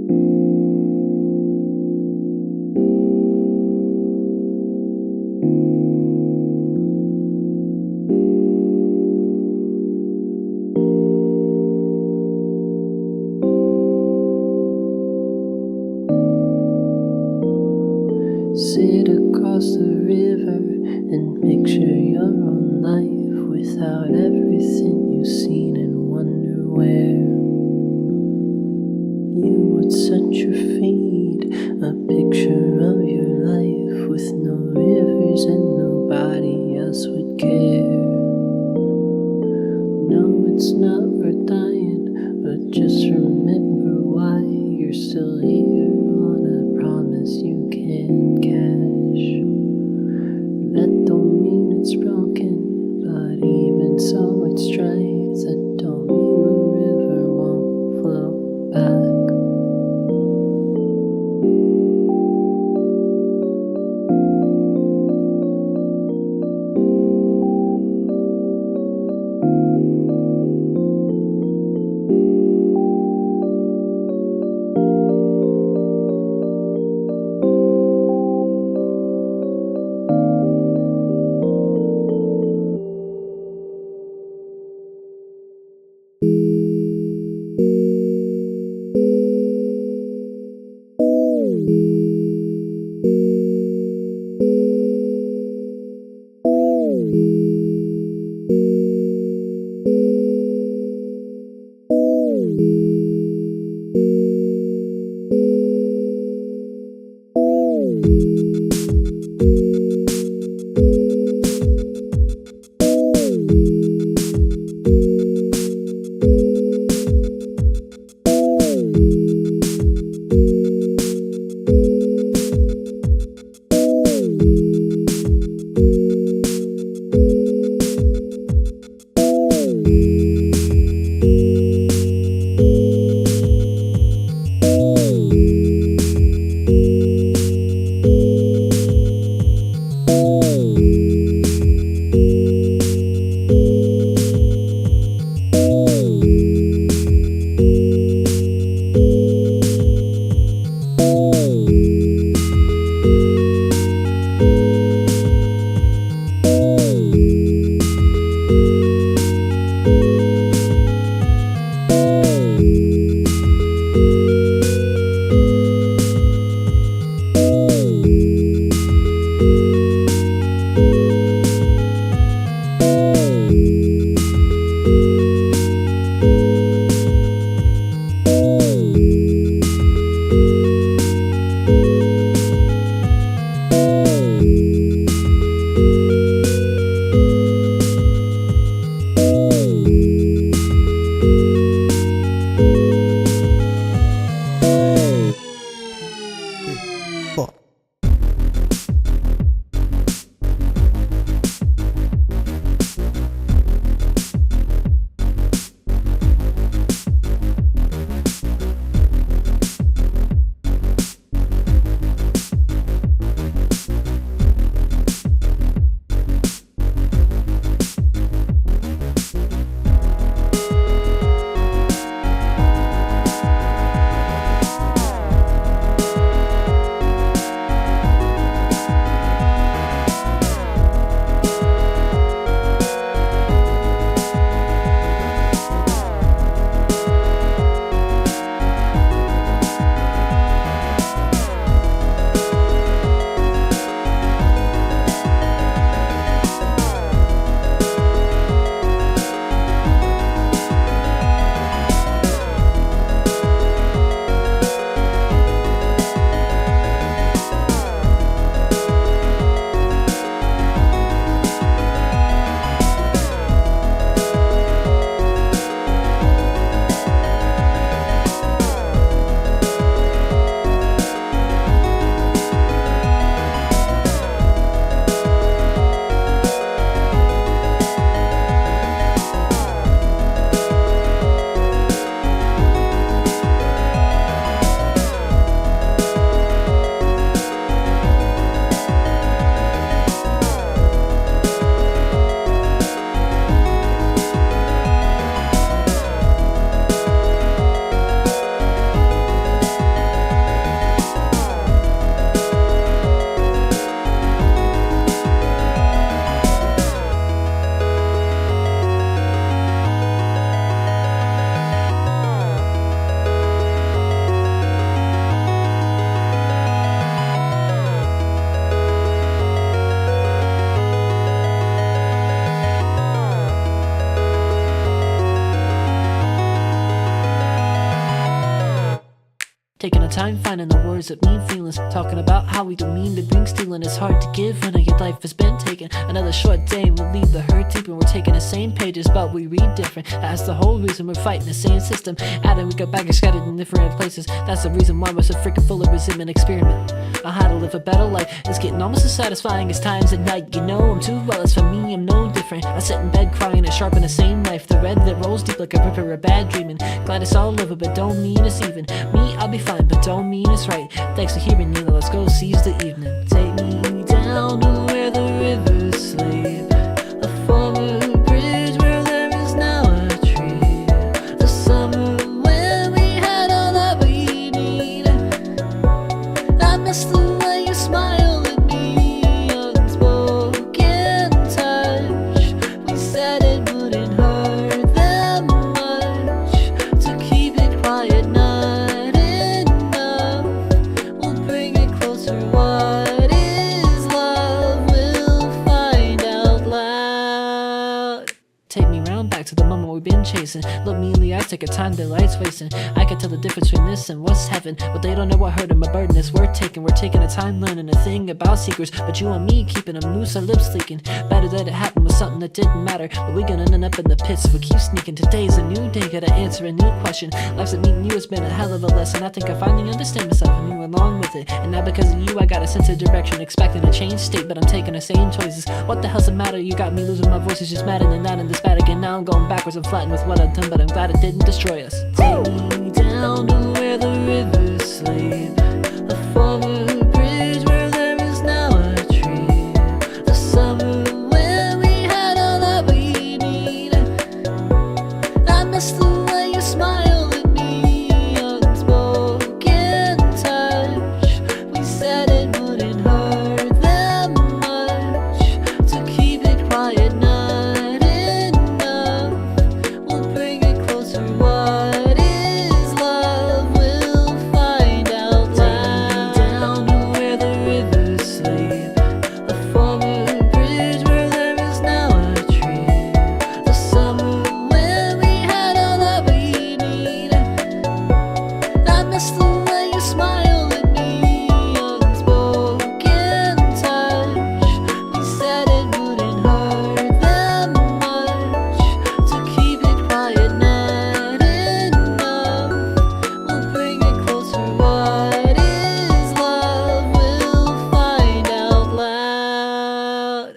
Sit across the river and picture your own life without everything you've seen and wonder where you would set your feet. A picture of your life with no rivers and nobody else would care. No, it's not worth dying, but just remember why you're still here on a promise you can't cash. That don't mean it's broken, but even so it strikes. That don't mean the river won't flow back. Taking the time, finding the words that mean feelings. Talking about how we don't mean to bring stealing. It's hard to give when your life has been taken. Another short day and we'll leave the hurt deep. And we're taking the same pages, but we read different. That's the whole reason we're fighting the same system. Adding we got baggage scattered in different places. That's the reason why we're so freaking full of resentment. Experiment on how to live a better life. It's getting almost as satisfying as times at night. You know I'm too well, as for me I'm no different. I sit in bed crying and sharpen the same knife. The red that rolls deep like a rip or a bad dreaming. Glad it's all over, but don't mean it's even. Me, I'll be fine, but don't mean it's right. Thanks for hearing me, let's go seize the evening. Take me down to where the rivers sleep. A former bridge where there is now a tree. The summer when we had all that we need. I miss the way you smile at me. Unspoken touch. We said it wouldn't hurt that much to keep it quiet. Not enough. We'll bring it closer. What is love? We'll find out loud. Take me round back to the moment we've been chasing. Look me in the eyes, take your time, the light's wasting. I can tell the difference between this and what's heaven, but they don't know what hurt and my burden is worth taking. We're taking the time learning a thing about secrets, but you and me keeping them loose, our lips leaking. Better that it happened with something that didn't matter, but we gonna end up in the pits if we keep sneaking. Today's a new day, gotta answer a new question. Life's at meeting you, it's been a hell of a lesson. I think I finally understand myself and you along with it. And now because of you I got a sense of direction, expecting a change state, but I'm taking the same choices. What the hell's the matter? You got me losing my voice, it's just mad and not in this bad again. Now I'm going backwards, I'm flattened with what I've done, but I'm glad it didn't destroy us. Take me down to where the rivers sleep. A former bridge where there is now a tree. The summer when we had all that we need. I miss the way you smile at me. Unspoken touch. We said it wouldn't hurt that much to keep it quiet. Not enough. We'll bring it closer. What is love? We'll find out loud. Take me down to where the rivers sleep. A former bridge where there is now a tree. The summer when we had all that we need. I miss the way you smile at me. Unspoken touch. We said it wouldn't hurt that much to keep it quiet. Not enough. We'll bring it closer. What is love? We'll find out loud.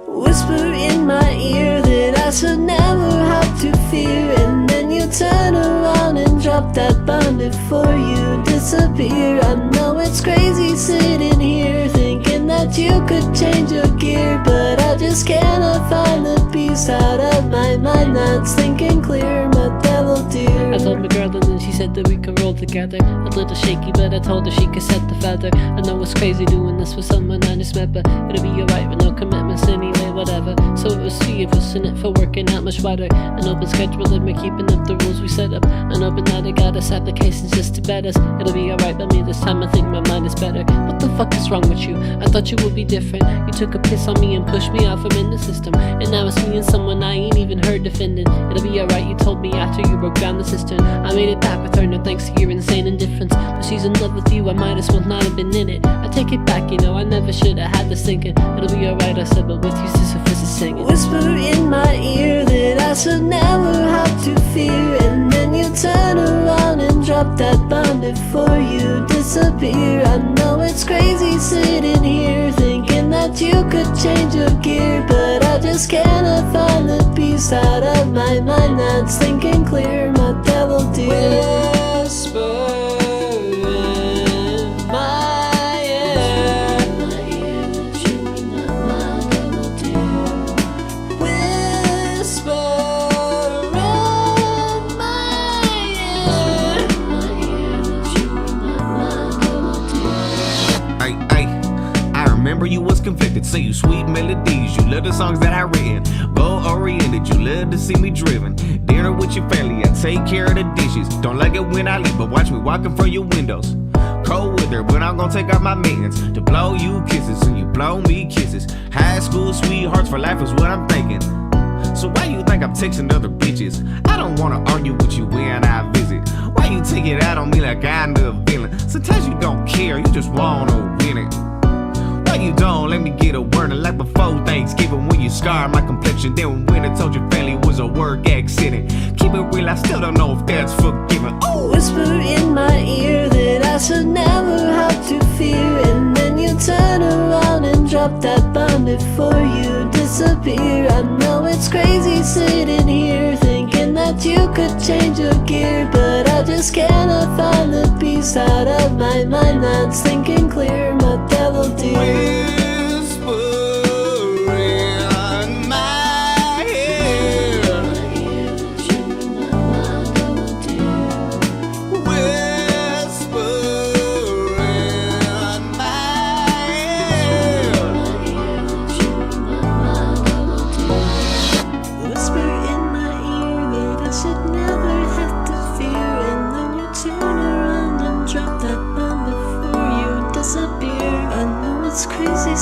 Whisper in my ear that I should never have to fear, and then you turn around and drop that bomb before you disappear. I know it's crazy sitting here thinking that you could change your gear, but I just cannot find the peace out of my mind that's thinking clear, my devil dear. I told my girl and then she said that we could roll together. A little shaky, but I told her she could set the feather. I know it's crazy doing this with someone I just met, but it'll be alright with no commitments anyway, whatever. So it was three of us in it for working out much better. An open schedule and we're keeping up the rules we set up. An open night, I got us applications just to bet us. It'll be alright by me this time, I think my mind is better. What the fuck is wrong with you? I thought you would be different. You took a piss on me and pushed me out from in the system, and now it's me and someone I ain't even heard defending. It'll be alright, you told me after you broke down the cistern. I made it back with her, no thanks to your insane indifference. But she's in love with you, I might as well not have been in it. I take it back, you know, I never should have had this thinking. It'll be alright, I said, but with you Sisyphus is singing. Whisper in my ear that I should never have to fear, and then you turn around and drop that bomb before you disappear. I know it's crazy sitting here thinking that you could change your gear, but I just cannot find the peace out of my mind that's thinking clear, my devil dear. Whisper in my ear that you are not my devil dear. Whisper in my ear that you are not my devil dear. I remember you was conflicted. could sing you sweet melodies. You love the songs that I written, goal-oriented, you love to see me driven. Dinner with your family, I take care of the dishes. Don't like it when I leave, but watch me walking from your windows. Cold weather, but I'm gonna take off my mittens to blow you kisses, and you blow me kisses. High school sweethearts for life is what I'm thinking. So why you think I'm texting other bitches? I don't wanna argue with you when I visit. Why you take it out on me like I'm the villain? Sometimes you don't care, you just wanna win it. Why you don't let me get a word in like before Thanksgiving when you scar my complexion? Then when I told your family it was a work accident. Keep it real, I still don't know if that's forgiven. Ooh. Whisper in my ear that I should never have to fear, and then you turn around and drop that bomb before you disappear. I know it's crazy sitting here thinking that you could change your gear, but I just cannot find the peace out of my mind that's thinking clear, my devil dear. It's crazy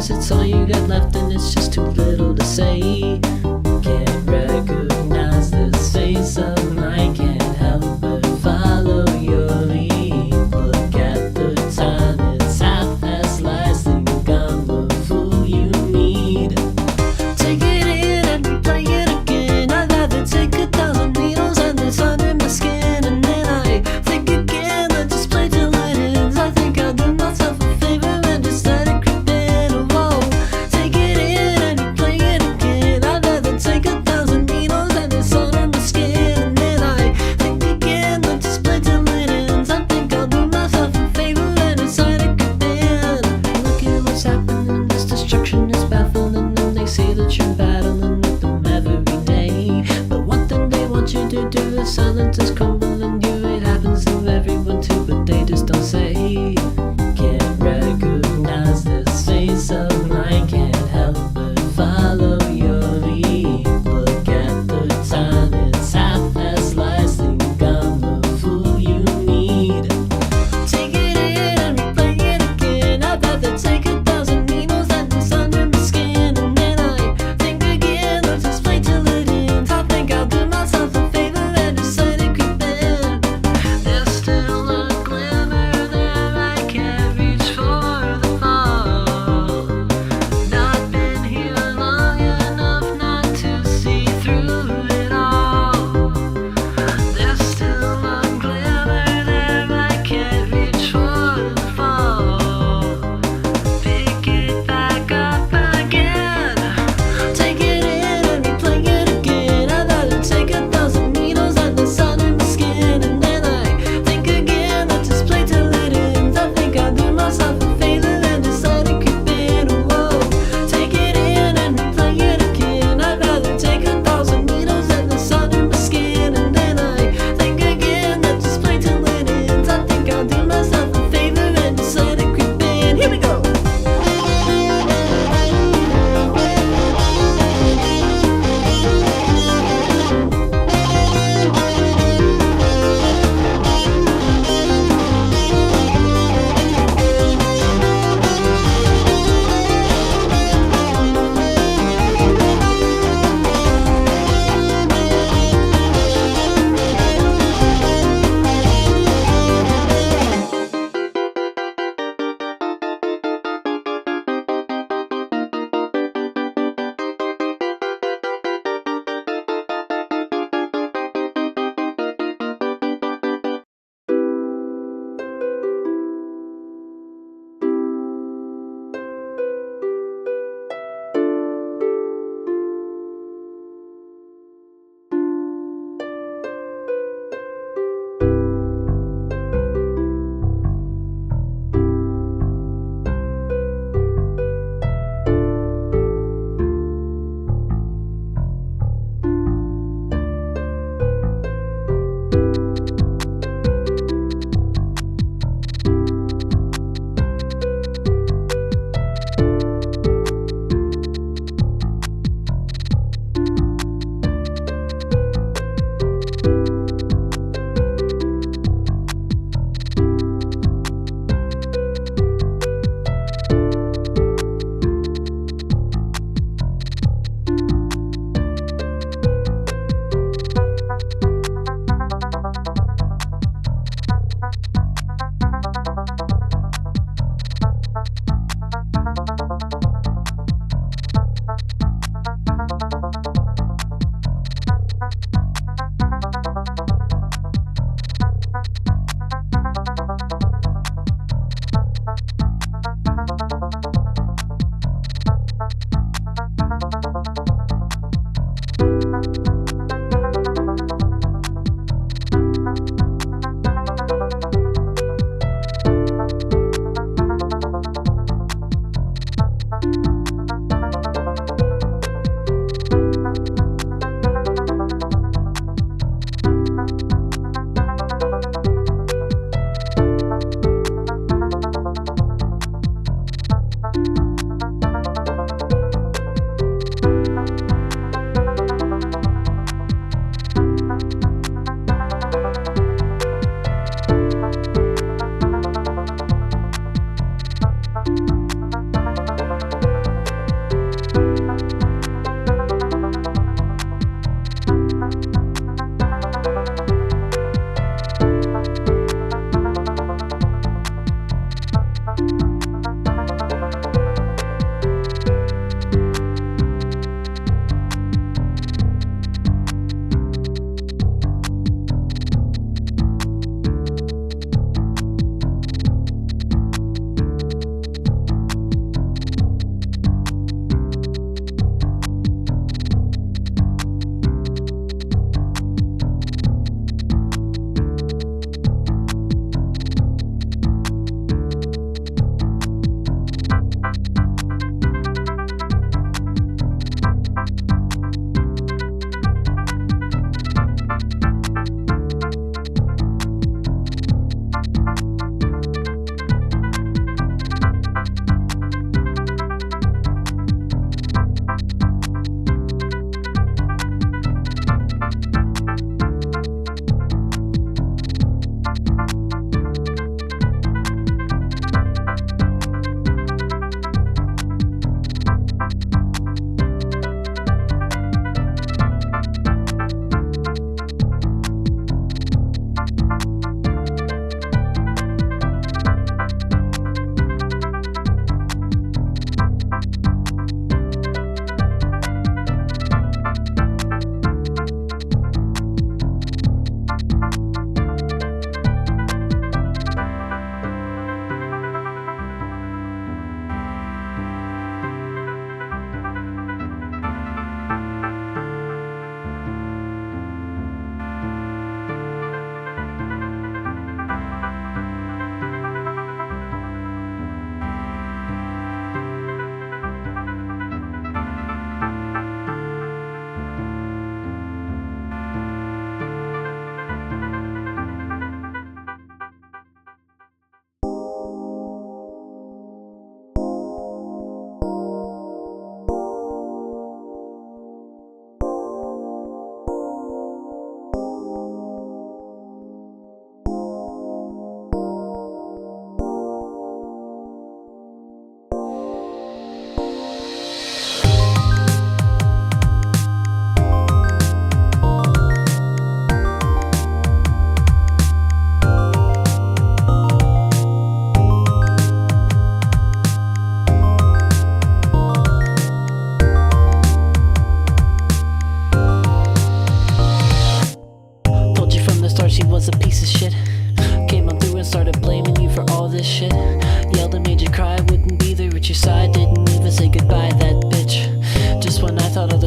'cause it's all you got left and it's just too little to say. Can't recognize this face of mine, can't help but follow your lead. Look at the time, it's half past lies, think I'm the fool you need. Take it in and replay it again. I'd rather take 1,000 needles and this under my skin, and then I think again, let's just play till it ends. I think I'll do myself a favor and just let it creep in. Whoa, take it in and replay it again. I'd rather take 1,000 needles and this under my skin, and then I think again, let's just play till it ends. I think I'll do myself a favor and just let it creep in. Look at what's happening, this destruction is baffling, and they say that you're battling with them every day. But one thing they want you to do is silence is crumbling you. It happens to everyone too, but they just don't say. Can't recognize this face of mine, can't help but follow your lead. Look at the time, it's half past lies, think I'm the fool you need. Take it in and replay it again. I'd rather take 1,000 needles and this under my skin, and then I think again, let's just play till it ends. I think I'll do myself a favor and just let it creep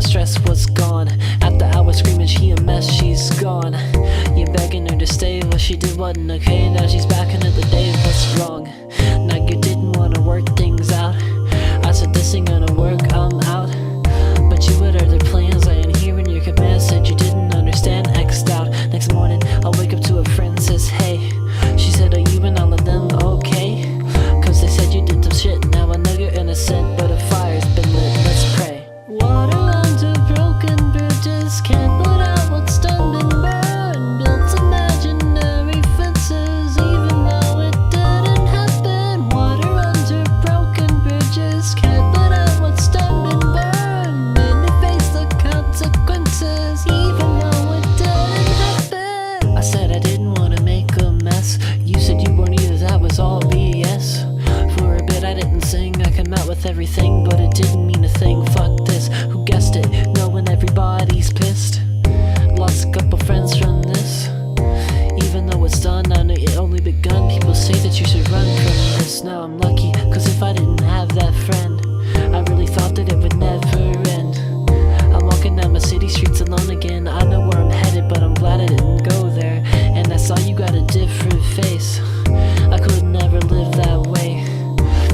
the stress was gone. After I was screaming she a mess, she's gone. You're begging her to stay, what she did wasn't okay. Now she's back into the days, what's wrong? Now you didn't wanna work things out. I said this ain't gonna work, I'm out. But you had other plans, I ain't hearing your commands. Said you didn't understand, X'd out. Next morning, I'll wake up to a friend, says hey. She said, are you and all of them okay? Cause they said you did some shit, now I know you're innocent. But a fire's been lit, let's pray. Water under broken bridges, can't put out what's done been burned. Built imaginary fences, even though it didn't happen. Water under broken bridges, can't put out what's done been burned. Made me face the consequences, even though it didn't happen. I said I didn't wanna make a mess. You said you weren't either, that was all BS. For a bit I didn't sing, I came out with everything, but it didn't mean a thing. Fuck this, who guessed it, knowing everybody's pissed. Lost a couple friends from this. Even though it's done, I know it only begun. People say that you should run from this. Now I'm lucky, cause if I didn't have that friend, I really thought that it would never end. I'm walking down my city streets alone again. I know where I'm headed, but I'm glad I didn't go there. And I saw you got a different face. I could never live that way.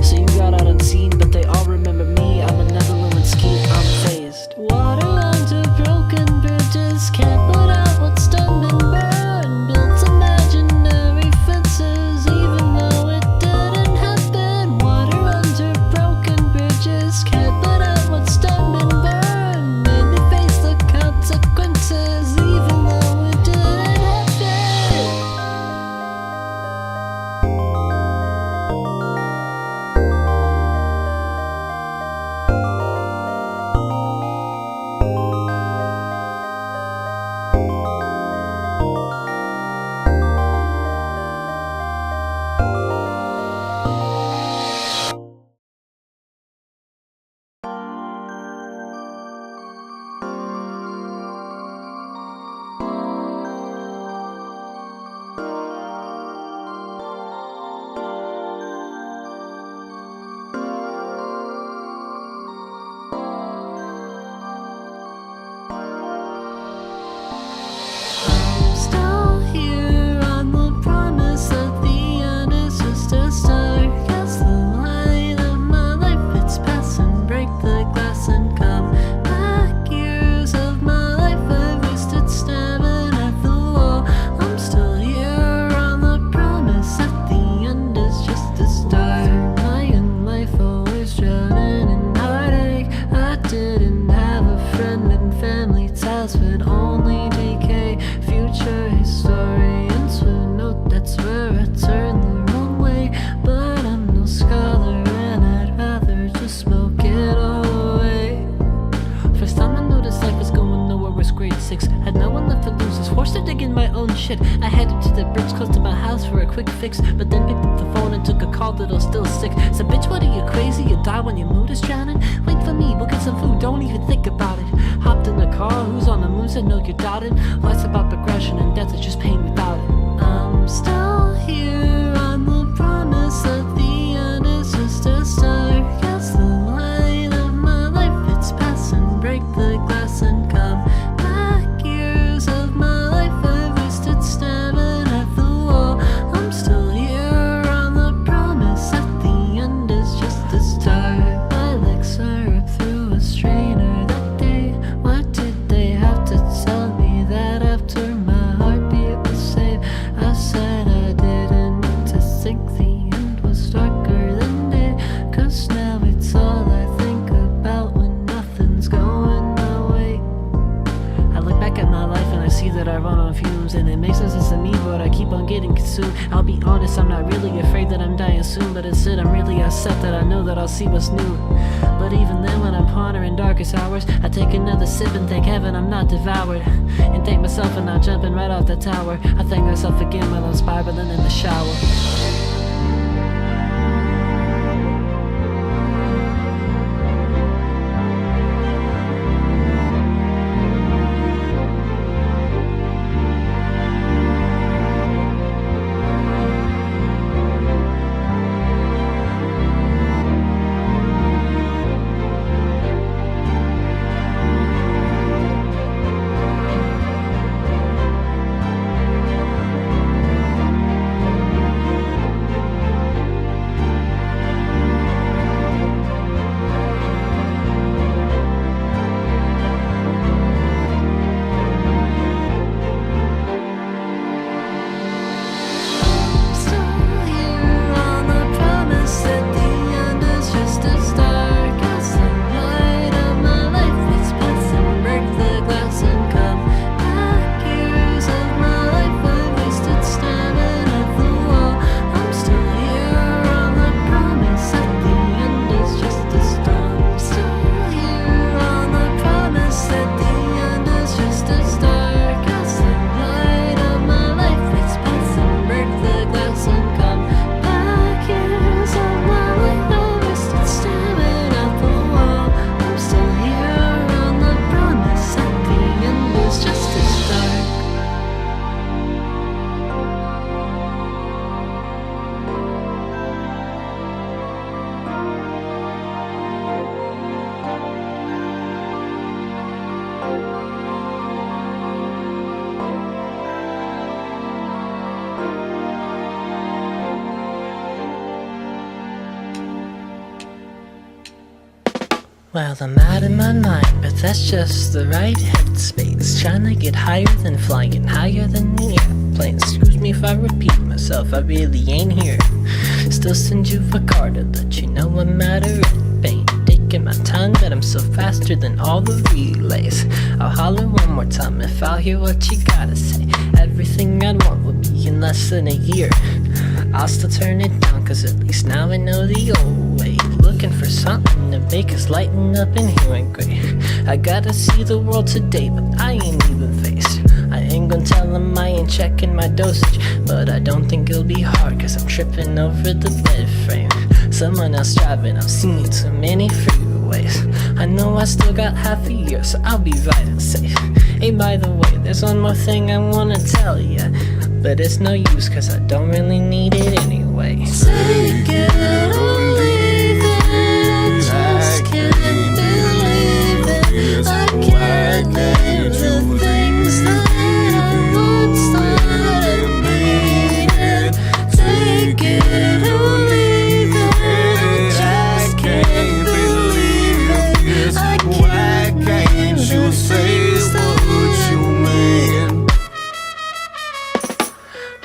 So you got out unseen, but they all remember me. I'm another Lewinsky, I'm phased. Water under broken bridges, can't put out what's done been burned. Built imaginary fences, even though it didn't happen. Water under broken bridges, can't put out what's done been burned. Made me face the consequences, even though it didn't happen. I'm still here on the promise that the end is just a start. Guess the line of my life, it's pass and break the glass and come back. Years of my life I wasted staring at the wall. I'm still here on the promise that the end is just a start. My young life always drowning in heartache. I didn't have a friend and family ties, but only decay. Future historians would note that's where I turned the wrong way. But I'm no scholar and I'd rather just smoke it all away. First time I noticed life was going nowhere was grade 6. Had no one left to lose, was forced to dig in my own shit. I headed to the bridge close to my house for a quick fix, but then picked up the phone and took a call that'll still stick. Said, bitch, what are you, crazy? You die when your mood is drowning? Wait for me, we'll get some food, don't even think about it. Hopped in the car, who's on the moon? Said, no, you doubted. Life's about progression and death is just pain without it. I'm still here on the promise that the end is just a start. Guess the line of my life, it's pass and break the glass and come back. Years of my life I wasted staring at the wall. I'm still here on the promise that the end is just a start. My legs are up through a strainer that day. What did they have to tell me that after my heartbeat was saved? I said I didn't need to think the end was darker than day. Cause now it's all I think about when nothing's going my way. I look back at my life and I see that I run on fumes, and it makes no sense to me, but I keep on getting consumed. I'll be honest, I'm not really afraid that I'm dying soon, but instead I'm really upset that I know that I'll see what's new. But even then, when I'm pondering darkest hours, I take another sip and thank heaven I'm not devoured, and thank myself for not jumping right off the tower. I thank myself again while I'm spiraling in the shower. Well, I'm out of my mind, but that's just the right headspace. Trying to get higher than flying, higher than the airplane. Excuse me if I repeat myself, I really ain't here. Still send you a card to let you know I'm out of pain. Taking my time, but I'm so faster than all the relays. I'll holler one more time if I'll hear what you gotta say. Everything I'd want will be in less than a year. I'll still turn it down, cause at least now I know the old way. Looking for something to make us lighten up in here and gray. I gotta see the world today, but I ain't even faced. I ain't gonna tell them I ain't checking my dosage, but I don't think it'll be hard, cause I'm tripping over the bed frame. Someone else driving, I've seen too many freeways. I know I still got half a year, so I'll be right and safe. Hey, by the way, there's one more thing I wanna tell ya, but it's no use, cause I don't really need it anyway. Take it or leave it, I just can't believe it. I can't believe the things that I once thought I needed. Take it or leave it, I just can't believe it. I can't can't you say what you mean?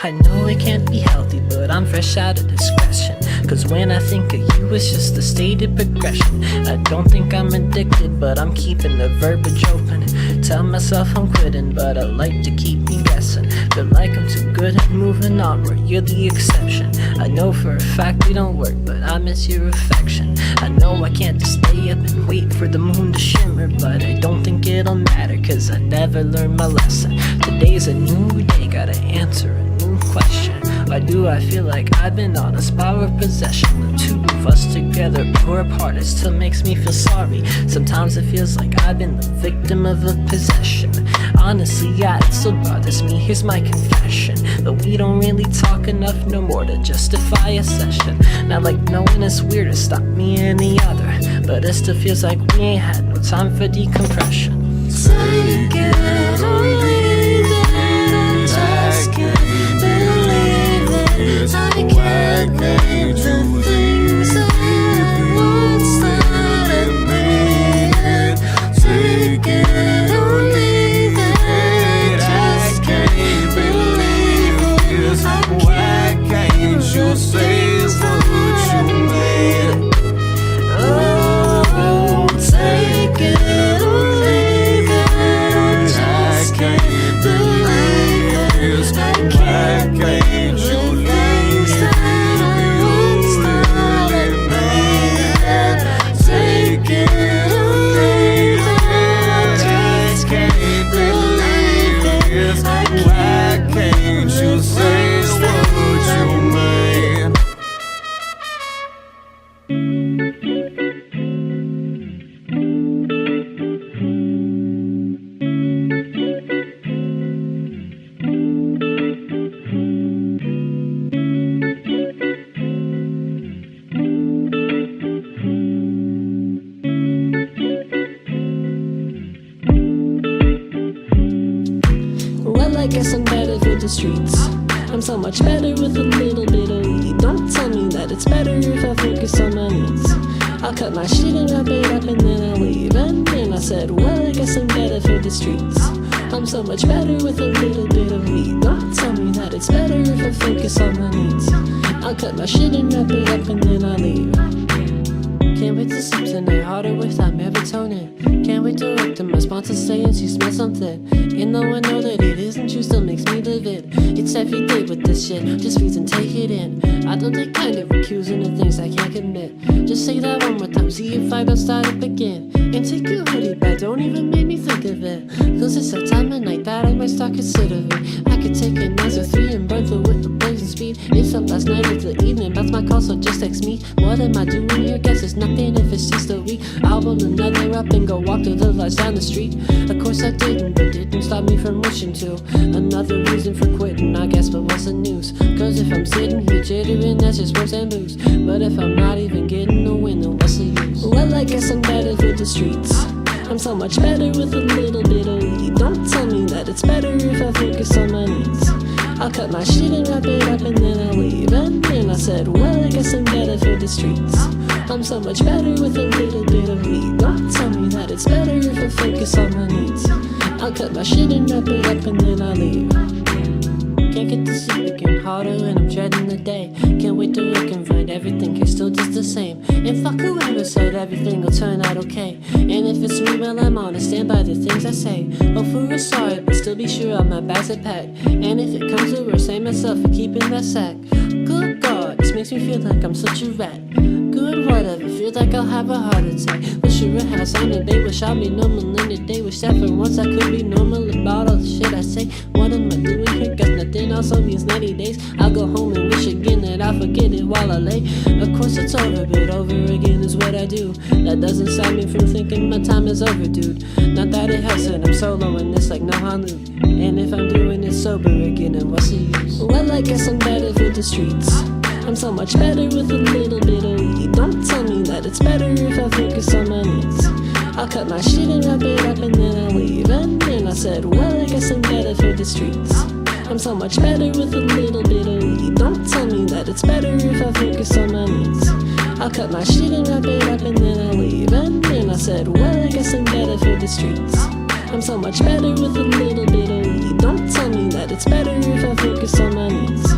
I know it can't be healthy, but I'm fresh out of discretion. Cause when I think of you, it's just a stated progression. I don't think I'm addicted, but I'm keeping the verbiage open. Tell myself I'm quitting, but I like to keep me guessing. Feel like I'm too good at moving on, where you're the exception. I know for a fact we don't work, but I miss your affection. I know I can't just stay up and wait for the moon to shimmer, but I don't think it'll matter, cause I never learned my lesson. Today's a new day, gotta answer a new question. Why do I feel like I've been on a spiral of possession? The two of us together or apart, it still makes me feel sorry. Sometimes it feels like I've been the victim of a possession. Honestly, yeah, it still bothers me, here's my confession. But we don't really talk enough no more to justify a session. Not like knowing it's weird to stop me and the other, but it still feels like we ain't had no time for decompression. Take it or leave it, I just can't believe it. I can't believe the things that I once thought I needed. Take it or leave it, I just can't believe it. Why can't you say what you mean? Oh, take it or leave it, I just can't believe it. I can't believe the things that I once thought I needed. Take it or leave it, I just can't believe it. I Why can't you say what you mean? Well, I guess I'm better for the streets. I'm so much better with a little bit of weed. Don't tell me that it's better if I focus on my needs. I'll cut my shit and wrap it up and then I'll leave. And then I said, well, I guess I'm better for the streets. I'm so much better with a little bit of weed. Don't tell me that it's better if I focus on my needs. I'll cut my shit and wrap it up and then I'll leave. Can't wait to sleep tonight, harder without melatonin. Can't wait to wake to my sponsor saying she smells something. And though I know that it isn't true, still makes me livid. It's every day with this shit, just freeze and take it in. I don't take kind of accusing of things I can't commit. Just say that one more time, see if I don't start up again. And take your hoodie back, don't even make me think of it. Cause it's that time of night that I might start considering. I could take a nice or 3 and burn through with the blazing speed. It's up last night, it's the evening, bounce my call, so just text me. What am I doing here? Guess it's nothing if it's just a week. I'll roll another up and go walk through the lights down the street. Of course I didn't, but didn't stop me from wishing to. Another reason for quitting, I guess, but what's the news? Cause if I'm sitting here jittering, that's just worse than booze. But if I'm not even getting a win, then what's the use? Well, I guess I'm better for the streets. I'm so much better with a little bit of weed. Don't tell me that it's better if I focus on my needs. I'll cut my shit and wrap it up and then I'll leave. And then I said, well, I guess I'm better for the streets. I'm so much better with a little bit of weed. Don't tell me that it's better if I focus on my needs. I'll cut my shit and wrap it up and then I'll leave. Can't get to sleep again, harder and I'm dreading the day. Can't wait to wake and find everything here still just the same. And fuck whoever said everything will turn out okay. And if it's me, well I'm honest, stand by the things I say. Hope for a sorry, but still be sure all my bags are packed. And if it comes to worse, say myself for keeping that sack. Good God, this makes me feel like I'm such a rat. Good whatever, feel like I'll have a heart attack. Wish you a house on the bay, wish I'd be normal in the day. Wish that for once I could be normal about all the shit I say. What am I doing here? Cause nothing also means 90 days. I'll go home and wish again that I forget it while I lay. Of course it's over, but over again is what I do. That doesn't stop me from thinking my time is over, dude. Not that it helps that I'm soloing this like no Hanlu. And if I'm doing it sober again, then what's the use? Well, I guess I'm better for the streets. I'm so much better with a little bit of weed. Don't tell me that it's better if I focus on my needs. I'll cut my shit and wrap it up and then I'll leave. And then I said, well, I guess I'm better for the streets. I'm so much better with a little bit of weed. Don't tell me that it's better if I focus on my needs. I'll cut my shit and wrap it up and then I'll leave. And then I said, well, I guess I'm better for the streets. I'm so much better with a little bit of weed. Don't tell me that it's better if I focus on my needs.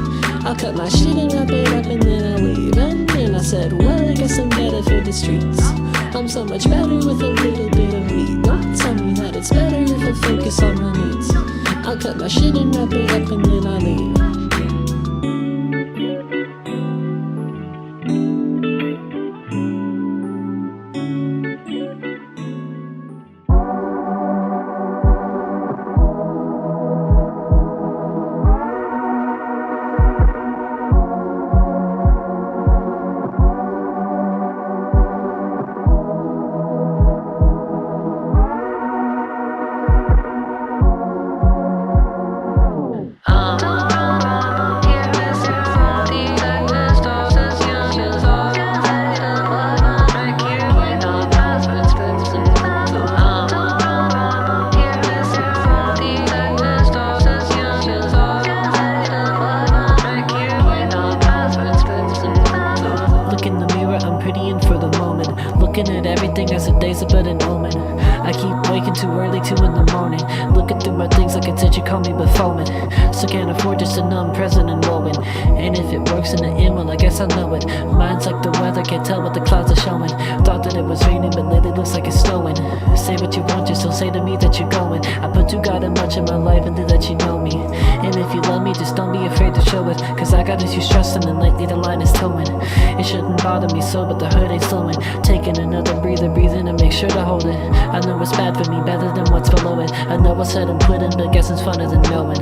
I'll cut my shit and wrap it up and then I'll leave. And then I said, well, I guess I'm better for the streets. I'm so much better with a little bit of weed. Don't tell me that it's better if I focus on my needs. I'll cut my shit and wrap it up and then I'll leave. Looking at everything as the days are but an omen. I keep waking too early, 2 in the morning. Looking through my things like it's you call me Baphomet. So can't afford just a numb present and woman. And if it works in the end, well I guess I know it. Mine's like the weather, can't tell what the clouds are showing. Thought that it was raining, but lately looks like it's snowing. Say what you want, just don't say to me that you're going. I put you God in much in my life and that you know me. And if you love me, just don't be afraid to show it. Cause I got issues trusting and lately the line is towing. It shouldn't bother me so, but the hurt ain't slowing. Taking another breather, breathing and make sure to hold it. I know it's bad for me, better than what's below it. I know what's said and put in, but guess it's funner than knowing.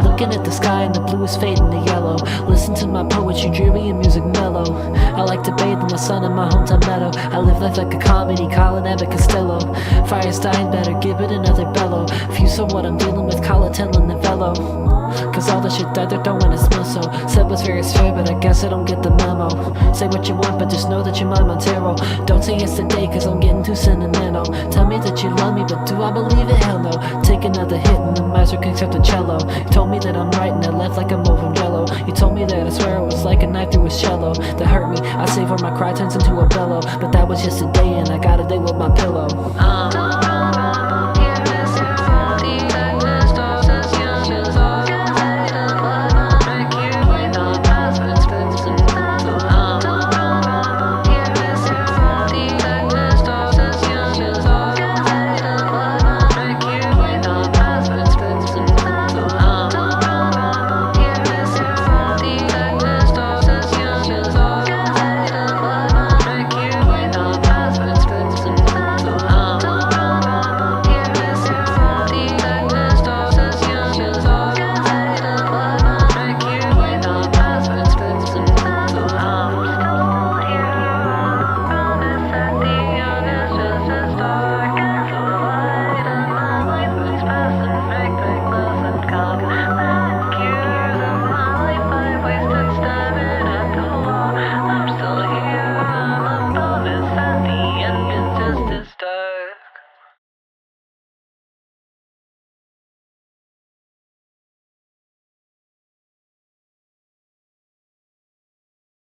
Looking at the sky and the blue is fading to yellow. Listen to my poetry, dreary and music mellow. I like to bathe in the sun in my hometown meadow. I live life like a comedy, call it Abbott Costello. Fire's dying, better give it another bellow. If you saw what I'm dealing with, call it telenovello. Cause all the shit that they're throwing is so. Said was very fair, but I guess I don't get the memo. Say what you want, but just know that you're my Montero. Don't say yes today, cause I'm getting too sentimental. Tell me that you love me, but do I believe it? Hell no. Take another hit and the master kicks up the cello. You told me that I'm right and I left like a move from Jello. You told me that I swear it was like a knife through his cello. That hurt me, I save where my cry turns into a bellow. But that was just a day and I got a day with my pillow.